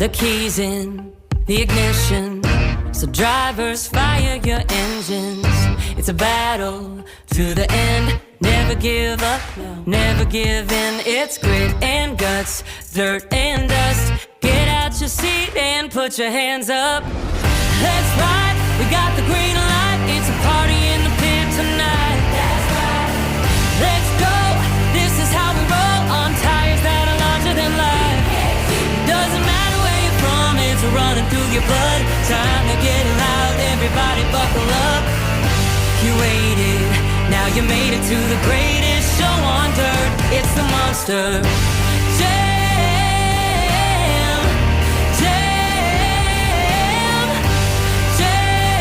The keys in the ignition, so drivers fire your engines. It's a battle to the end. Never give up, never give in. It's grit and guts, dirt and dust. Get out your seat and put your hands up. Let's ride, we got the green light. It's a party in the pit tonight. That's right. Let's go, this is how we roll on tires that are larger than life. Doesn't matter where you're from, it's running through your blood. Time to get loud, everybody buckle up. You waited, now you made it to the greatest show on dirt. It's the Monster Jam.